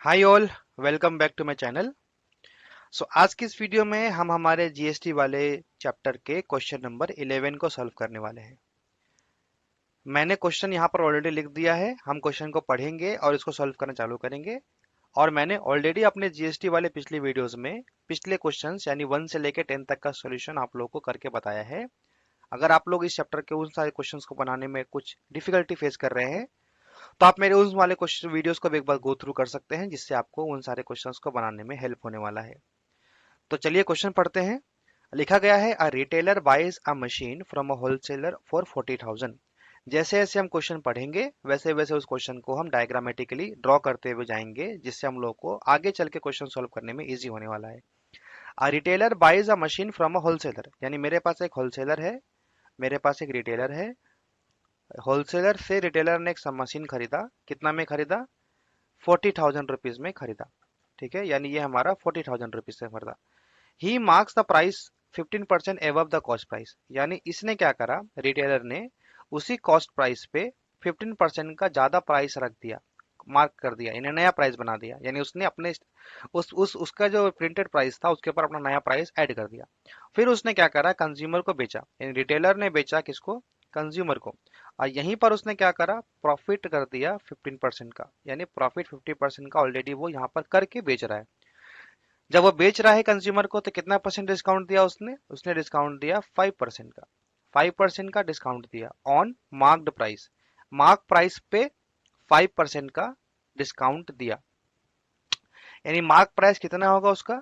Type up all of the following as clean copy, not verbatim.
Hi all, welcome back to my channel. आज की इस वीडियो में हम हमारे जीएसटी वाले चैप्टर के क्वेश्चन नंबर 11 को सॉल्व करने वाले हैं। मैंने क्वेश्चन यहाँ पर ऑलरेडी लिख दिया है। हम क्वेश्चन को पढ़ेंगे और इसको सॉल्व करना चालू करेंगे। और मैंने ऑलरेडी अपने जीएसटी वाले पिछले वीडियोस में पिछले क्वेश्चंस यानी 1 से लेकर 10 तक का सॉल्यूशन आप लोगों को करके बताया है। अगर आप लोग इस चैप्टर के उन सारे क्वेश्चंस को बनाने में कुछ डिफिकल्टी फेस कर रहे हैं तो आप मेरे उस वाले क्वेश्चन वीडियोस को भी एक बार गो थ्रू कर सकते हैं, जिससे आपको उन सारे क्वेश्चंस को बनाने में हेल्प होने वाला है। तो चलिए क्वेश्चन पढ़ते हैं। लिखा गया है a retailer buys a machine from a wholesaler for 40,000। जैसे जैसे हम क्वेश्चन पढ़ेंगे वैसे वैसे उस क्वेश्चन को हम डायग्रामेटिकली ड्रॉ करते हुए जाएंगे, जिससे हम लोग को आगे चल के क्वेश्चन सॉल्व करने में इजी होने वाला है। A retailer buys a machine from a wholesaler, यानी मेरे पास एक होलसेलर है, मेरे पास एक रिटेलर है। होलसेलर से रिटेलर ने एक मशीन खरीदा। कितना में खरीदा? 40,000 रुपीज में खरीदा। ठीक है, यानी ये हमारा 40,000 रुपीज से खरीदा। He marks the price 15% above the cost price, यानी इसने क्या करा, रिटेलर ने उसी कॉस्ट प्राइस पे 15% का ज्यादा प्राइस रख दिया, मार्क कर दिया, यानी नया प्राइस बना दिया। यानी उसने अपने उस उसका जो प्रिंटेड प्राइस था उसके ऊपर अपना नया प्राइस ऐड कर दिया। फिर उसने क्या करा, कंज्यूमर को बेचा, यानी रिटेलर ने बेचा किसको? कंज्यूमर को। और यहीं पर उसने क्या करा, प्रॉफिट कर दिया 15% का, यानी प्रॉफिट 50% का ऑलरेडी वो यहाँ पर करके बेच रहा है। जब वो बेच रहा है कंज्यूमर को तो कितना परसेंट डिस्काउंट दिया उसने? उसने डिस्काउंट दिया 5% का। 5% का डिस्काउंट दिया on marked price. Mark price पे 5% का डिस्काउंट दिया। यानी मार्क प्राइस कितना होगा उसका?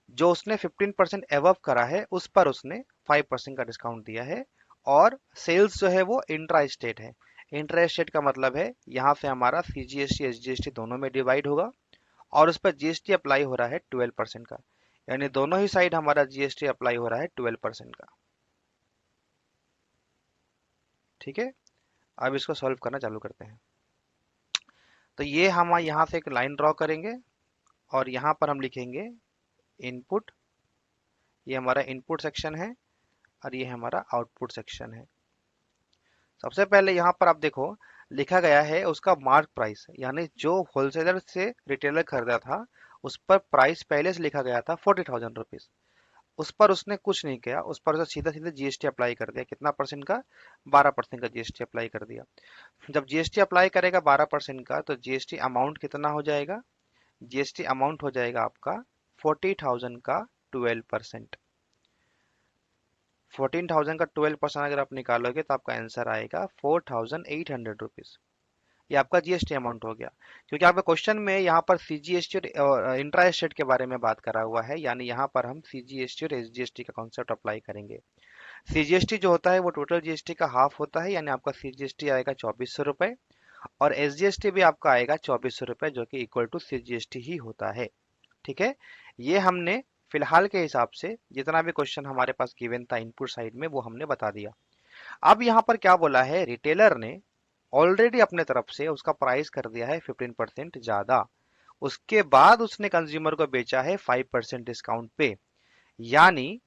जो उसने 15% एवव करा है उस पर उसने 5% का डिस्काउंट दिया है। और सेल्स जो है वो इंट्रा स्टेट है। इंट्रा स्टेट का मतलब है यहाँ से हमारा सीजीएसटी एसजीएसटी दोनों में डिवाइड होगा और उस पर जीएसटी अप्लाई हो रहा है 12% का। यानी दोनों ही साइड हमारा जीएसटी अप्लाई हो रहा है 12% का। ठीक है, अब इसको सॉल्व करना चालू करते हैं। तो ये हम यहाँ से एक लाइन ड्रॉ करेंगे और यहाँ पर हम लिखेंगे इनपुट। ये हमारा इनपुट सेक्शन है और ये हमारा आउटपुट सेक्शन है। सबसे पहले यहाँ पर आप देखो, लिखा गया है उसका मार्क प्राइस, यानी जो होलसेलर से रिटेलर खरीदा था उस पर प्राइस पहले से लिखा गया था 40,000 रुपीज। उस पर उसने कुछ नहीं किया, उस पर सीधा सीधा जीएसटी अप्लाई कर दिया। कितना परसेंट का? 12% का जीएसटी अप्लाई कर दिया। जब जीएसटी अप्लाई करेगा 12% का तो जीएसटी अमाउंट कितना हो जाएगा? जीएसटी अमाउंट हो जाएगा आपका 40,000 का 12%। 14,000 का 12% अगर आप निकालोगे तो आपका आंसर आएगा 4,800 रुपीज। ये आपका जीएसटी अमाउंट हो गया। क्योंकि आपके क्वेश्चन में यहाँ पर सीजीएसटी और इंट्रा स्टेट के बारे में बात करा हुआ है, यानी यहाँ पर हम सीजीएसटी और एसजीएसटी का कॉन्सेप्ट अप्लाई करेंगे। सीजीएसटी जो होता है वो टोटल जीएसटी का हाफ होता है, यानी आपका सीजीएसटी आएगा 2,400 रुपए और एसजीएसटी भी आपका आएगा 2,400 रुपए, जो कि इक्वल टू सीजीएसटी ही होता है। ठीक है, ये हमने फिलहाल के हिसाब से जितना भी क्वेश्चन हमारे पास गिवन था इनपुट साइड में वो हमने बता दिया। अब यहाँ पर क्या बोला है, रिटेलर ने ऑलरेडी अपने तरफ से उसका प्राइस कर दिया है 15% ज्यादा। उसके बाद उसने कंज्यूमर को बेचा है 5% डिस्काउंट पे। यानी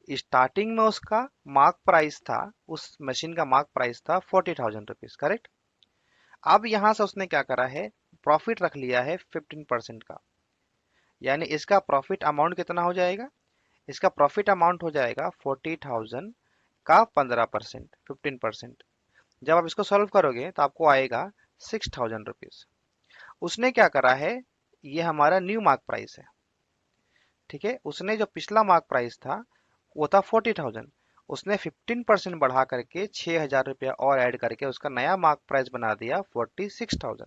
स्टार्टिंग में उसका मार्क प्राइस था, उस मशीन का मार्क प्राइस था 40,000 रुपीज, करेक्ट। अब यहां से उसने क्या करा है, प्रॉफिट रख लिया है 15% का। यानी इसका प्रॉफिट अमाउंट कितना हो जाएगा? इसका प्रॉफिट अमाउंट हो जाएगा 40,000 का 15%, 15%। जब आप इसको सॉल्व करोगे तो आपको आएगा 6,000 रुपीज। उसने क्या करा है, ये हमारा न्यू मार्क प्राइस है। ठीक है, उसने जो पिछला मार्क प्राइस था वो था 40,000। उसने 15% बढ़ा करके 6,000 रुपया और ऐड करके उसका नया मार्क प्राइस बना दिया 46,000।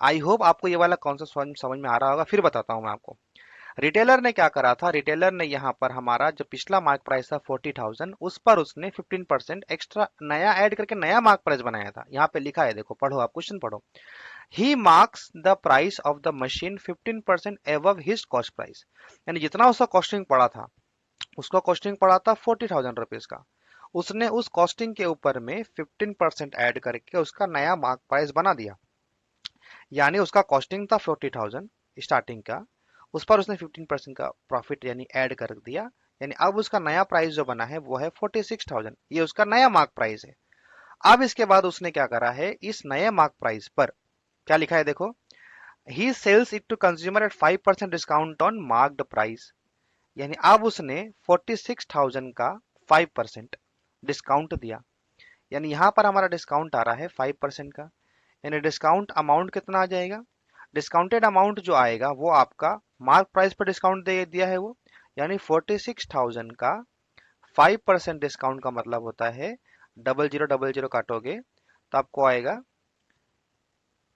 आई होप आपको ये वाला कॉन्सेप्ट समझ में आ रहा होगा। फिर बताता हूँ मैं आपको। रिटेलर ने क्या करा था, रिटेलर ने यहाँ पर हमारा जो पिछला मार्क प्राइस था 40,000 उस पर उसने 15% एक्स्ट्रा नया ऐड करके नया मार्क प्राइस बनाया था। यहाँ पे लिखा है, देखो पढ़ो, आप क्वेश्चन पढ़ो। He marks the price of the machine 15% above his cost price. यानी जितना उसका कॉस्टिंग पड़ा था, उसका कॉस्टिंग पड़ा था 40,000 रुपीज का, उसने उस कॉस्टिंग के ऊपर में 15% ऐड करके उसका नया मार्क प्राइस बना दिया। यानी उसका कॉस्टिंग था 40,000 स्टार्टिंग का, उस पर उसने 15% का प्रॉफिट यानी ऐड कर दिया। यानी अब उसका नया प्राइस जो बना है वो है 46,000। ये उसका नया मार्क प्राइस है। अब इसके बाद उसने क्या करा है, इस नए मार्क प्राइस पर क्या लिखा है देखो, he sells it to consumer at 5% discount on marked price, यानी अब उसने 46,000 का 5% डिस्काउंट दिया, यानी यहां पर हमारा डिस्काउंट आ रहा है 5% का, यानी डिस्काउंट अमाउंट कितना आ जाएगा, डिस्काउंटेड अमाउंट जो आएगा वो आपका मार्क प्राइस पर डिस्काउंट दे दिया है वो, यानी 46,000 का 5% डिस्काउंट का मतलब होता है 0000 काटोगे तो आपको आएगा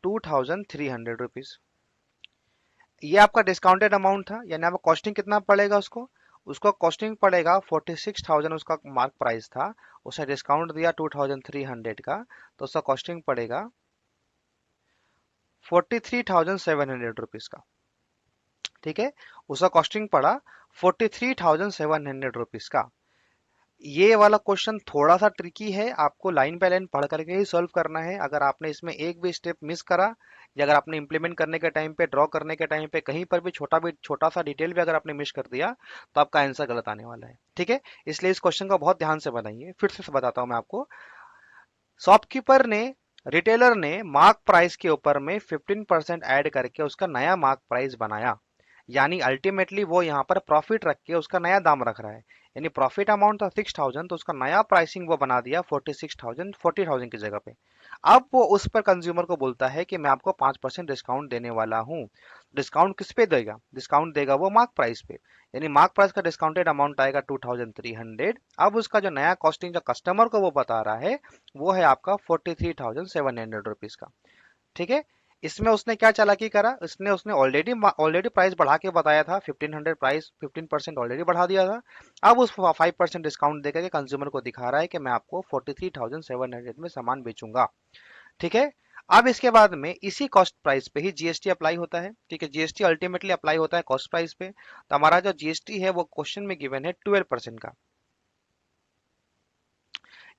2,300 रुपीज। ये आपका डिस्काउंटेड अमाउंट था, यानी आपका कॉस्टिंग कितना पड़ेगा उसको, उसको कॉस्टिंग पड़ेगा 46,000 उसका मार्क प्राइस था, उसे डिस्काउंट दिया 2,300 का, तो उसका कॉस्टिंग पड़ेगा 43,700 रुपीज का। ठीक है, उसका कॉस्टिंग पड़ा 43,700 रुपीज का। ये वाला क्वेश्चन थोड़ा सा ट्रिकी है, आपको लाइन बाय लाइन पढ़ करके ही सॉल्व करना है। अगर आपने इसमें एक भी स्टेप मिस करा, या अगर आपने इंप्लीमेंट करने के टाइम पे, ड्रॉ करने के टाइम पे कहीं पर भी छोटा सा डिटेल भी अगर आपने मिस कर दिया, तो आपका आंसर गलत आने वाला है। ठीक है, इसलिए इस क्वेश्चन को बहुत ध्यान से बनाइए। फिर से बताता हूं मैं आपको। शॉपकीपर ने, रिटेलर ने मार्क प्राइस के ऊपर में 15% ऐड करके उसका नया मार्क प्राइस बनाया, यानी अल्टीमेटली वो यहाँ पर प्रॉफिट रख के उसका नया दाम रख रहा है, यानी प्रॉफिट अमाउंट था 6,000, तो उसका नया प्राइसिंग वो बना दिया 46,000, 40,000 की जगह पे। अब वो उस पर कंज्यूमर को बोलता है कि मैं आपको 5% डिस्काउंट देने वाला हूँ। डिस्काउंट किस पे देगा, डिस्काउंट देगा वो मार्क प्राइस पे, यानी मार्क प्राइस का डिस्काउंटेड अमाउंट आएगा 2,300। अब उसका जो नया कॉस्टिंग जो कस्टमर को वो बता रहा है वो है आपका 43,700 रुपीज का। ठीक है, इसमें उसने क्या चालाकी करा, उसने उसने ऑलरेडी ऑलरेडी प्राइस बढ़ा के बताया था, 1500 प्राइस 15% ऑलरेडी बढ़ा दिया था। अब उस 5% डिस्काउंट देकर के कंज्यूमर को दिखा रहा है कि मैं आपको 43,700 में सामान बेचूंगा। ठीक है, अब इसके बाद में इसी कॉस्ट प्राइस पे ही जीएसटी अप्लाई होता है। ठीक है, जीएसटी अल्टीमेटली अप्लाई होता है कॉस्ट प्राइस पे, तो हमारा जो जीएसटी है वो क्वेश्चन में गिवन है 12% का,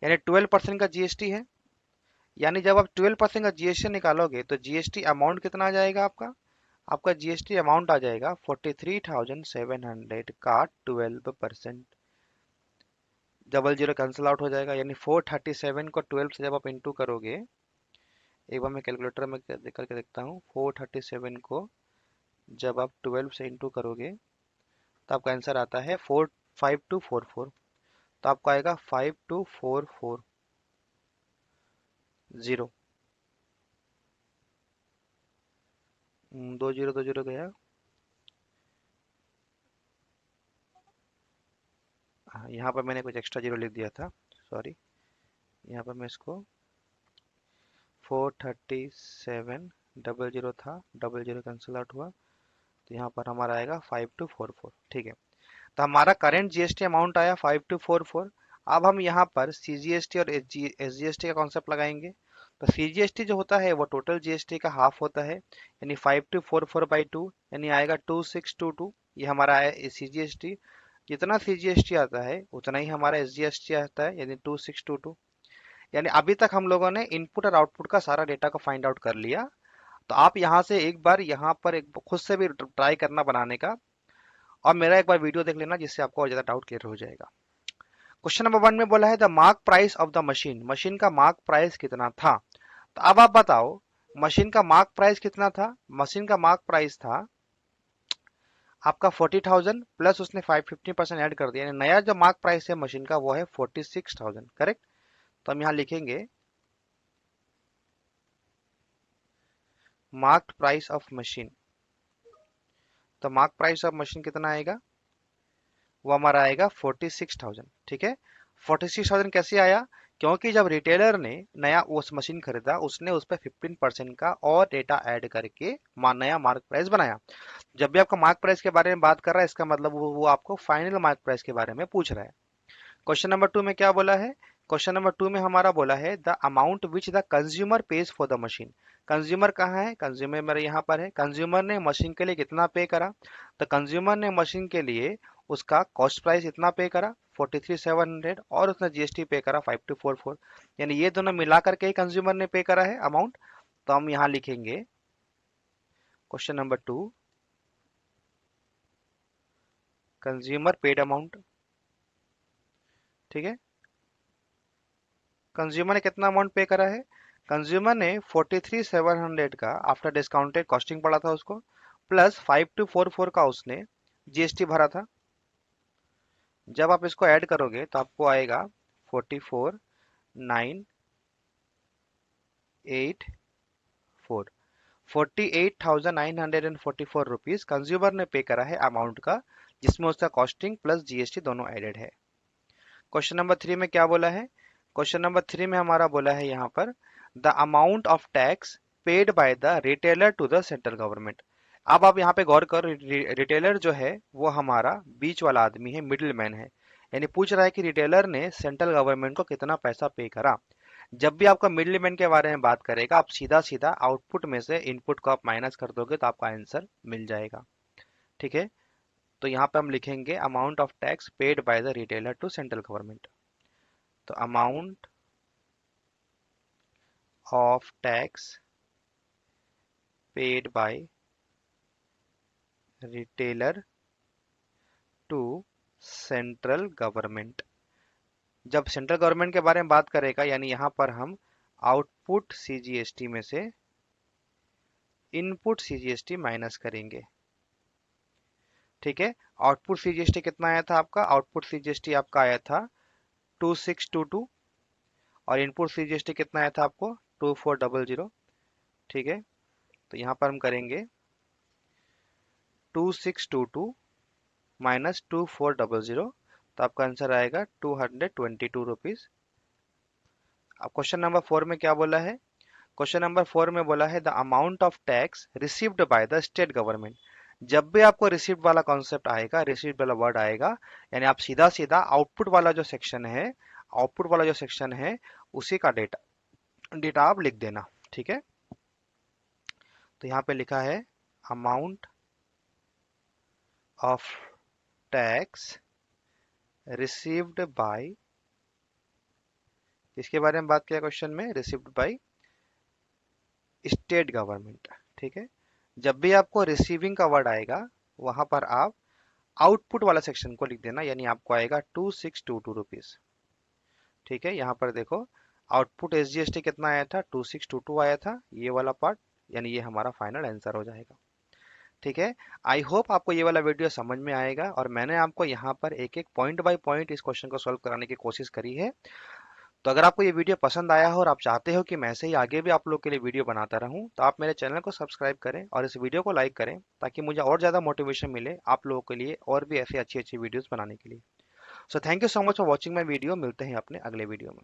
यानी 12% का जीएसटी है। यानी जब आप 12% का जीएसटी निकालोगे तो जीएसटी अमाउंट कितना आ जाएगा आपका, आपका जीएसटी अमाउंट आ जाएगा 43,700 का 12%। 00 कैंसिल आउट हो जाएगा, यानी 437 को 12 से जब आप इंटू करोगे, एक बार मैं कैलकुलेटर में करके देखता हूँ, 437 को जब आप 12 से इंटू करोगे तो आपका आंसर आता है 45244, तो आपको आएगा 52440। 2 0 गया। हाँ, यहाँ पर मैंने कुछ एक्स्ट्रा जीरो लिख दिया था, सॉरी। यहाँ पर मैं इसको 437, 00 था, 00 कैंसिल आउट हुआ, तो यहाँ पर हमारा आएगा 5244। ठीक है, तो हमारा करंट जीएसटी अमाउंट आया 5244। अब हम यहाँ पर सीजीएसटी और एसजीएसटी का कॉन्सेप्ट लगाएंगे। तो सीजीएसटी जो होता है वो टोटल जीएसटी का हाफ होता है, यानी 5244/2, यानी आएगा 2622। ये हमारा है सीजीएसटी। जितना सीजीएसटी आता है उतना ही हमारा एसजीएसटी आता है, यानी 2622। यानी अभी तक हम लोगों ने इनपुट और आउटपुट का सारा डेटा को फाइंड आउट कर लिया। तो आप यहाँ से एक बार यहाँ पर एक खुद से भी ट्राई करना बनाने का, और मेरा एक बार वीडियो देख लेना, जिससे आपको और ज्यादा डाउट क्लियर हो जाएगा। क्वेश्चन नंबर 1 में बोला है the mark price of the machine, machine का मार्क प्राइस कितना था। तो अब आप बताओ मशीन का मार्क प्राइस कितना था। मशीन का मार्क प्राइस था आपका 40,000, प्लस उसने 550% ऐड कर दिया, यानी नया जो मार्क प्राइस है मशीन का वो है 46,000। करेक्ट, तो हम यहाँ लिखेंगे मार्क प्राइस ऑफ मशीन। तो मार्क प्राइस ऑफ मशीन कितना आएगा, वो हमारा आएगा 46,000। ठीक है, 46,000 कैसे आया, क्योंकि जब रिटेलर ने नया उस मशीन खरीदा उसने उस पर 15% का और डेटा ऐड करके नया मार्क प्राइस बनाया। जब भी आपका मार्क प्राइस के बारे में बात कर रहा है, इसका मतलब वो आपको फाइनल मार्क प्राइस के बारे में पूछ रहा है। क्वेश्चन नंबर 2 में क्या बोला है, क्वेश्चन नंबर 2 में हमारा बोला है the amount which the consumer page for the machine. Consumer कहाँ है, कंज्यूमर मेरे यहाँ पर है। कंज्यूमर ने मशीन के लिए कितना पे करा, तो कंज्यूमर ने मशीन के लिए उसका कॉस्ट प्राइस इतना पे करा 43,700, और उसने जीएसटी पे करा 5244, यानी ये दोनों मिला करके ही कंज्यूमर ने पे करा है अमाउंट। तो हम यहाँ लिखेंगे question number 2, consumer paid amount. ठीक है, कंज्यूमर ने कितना अमाउंट पे करा है, कंज्यूमर ने 43,700 का आफ्टर डिस्काउंटेड कॉस्टिंग पड़ा था उसको, प्लस 5244 का उसने जीएसटी भरा था। जब आप इसको ऐड करोगे तो आपको आएगा 44,984 48,944 कंज्यूमर ने पे करा है अमाउंट का, जिसमें उसका कॉस्टिंग प्लस जीएसटी दोनों एडेड है। क्वेश्चन नंबर 3 में क्या बोला है? क्वेश्चन नंबर 3 में हमारा बोला है यहाँ पर the amount of tax paid by the retailer to the central government. अब आप यहाँ पे गौर करो, रिटेलर जो है वो हमारा बीच वाला आदमी है, मिडिल मैन है। यानी पूछ रहा है कि रिटेलर ने सेंट्रल गवर्नमेंट को कितना पैसा पे करा। जब भी आपका मिडिल मैन के बारे में बात करेगा, आप सीधा सीधा आउटपुट में से इनपुट को आप माइनस कर दोगे तो आपका आंसर मिल जाएगा। ठीक है, तो यहाँ पे हम लिखेंगे amount of tax paid by the retailer to central government. तो amount of tax paid by retailer to central government. जब सेंट्रल गवर्नमेंट के बारे में बात करेगा, यानी यहाँ पर हम आउटपुट सीजीएसटी में से इनपुट सीजीएसटी माइनस करेंगे। ठीक है, आउटपुट सीजीएसटी कितना आया था आपका? आउटपुट सीजीएसटी आपका आया था 2622 और इनपुट सीजीएसटी कितना आया था आपको? 2400। ठीक है, तो यहाँ पर हम करेंगे 2622 माइनस 2400, तो आपका आंसर आएगा 222 रुपीज। अब क्वेश्चन नंबर 4 में क्या बोला है? क्वेश्चन नंबर 4 में बोला है the amount of tax received by the state government. जब भी आपको रिसीव्ड वाला कॉन्सेप्ट आएगा, रिसीव्ड वाला वर्ड आएगा, यानी आप सीधा सीधा आउटपुट वाला जो सेक्शन है, आउटपुट वाला जो सेक्शन है उसी का डेटा डेटा आप लिख देना। ठीक है, तो यहाँ पे लिखा है amount of tax received by, इसके बारे में बात किया क्वेश्चन में, रिसीव्ड बाय स्टेट गवर्नमेंट। ठीक है, जब भी आपको रिसीविंग का वर्ड आएगा वहां पर आप आउटपुट वाला सेक्शन को लिख देना, यानी आपको आएगा 2622 रुपीज। ठीक है, यहाँ पर देखो आउटपुट एसजीएसटी कितना आया था? 2622 आया था, ये वाला पार्ट, यानी ये हमारा फाइनल आंसर हो जाएगा। ठीक है, आई होप आपको ये वाला वीडियो समझ में आएगा और मैंने आपको यहाँ पर एक एक पॉइंट बाय पॉइंट इस क्वेश्चन को सॉल्व कराने की कोशिश करी है। तो अगर आपको ये वीडियो पसंद आया हो और आप चाहते हो कि मैं ऐसे ही आगे भी आप लोग के लिए वीडियो बनाता रहूं, तो आप मेरे चैनल को सब्सक्राइब करें और इस वीडियो को लाइक करें, ताकि मुझे और ज़्यादा मोटिवेशन मिले आप लोगों के लिए और भी ऐसे अच्छी अच्छी वीडियोस बनाने के लिए। So thank you so much for watching my video. मिलते हैं अपने अगले वीडियो में।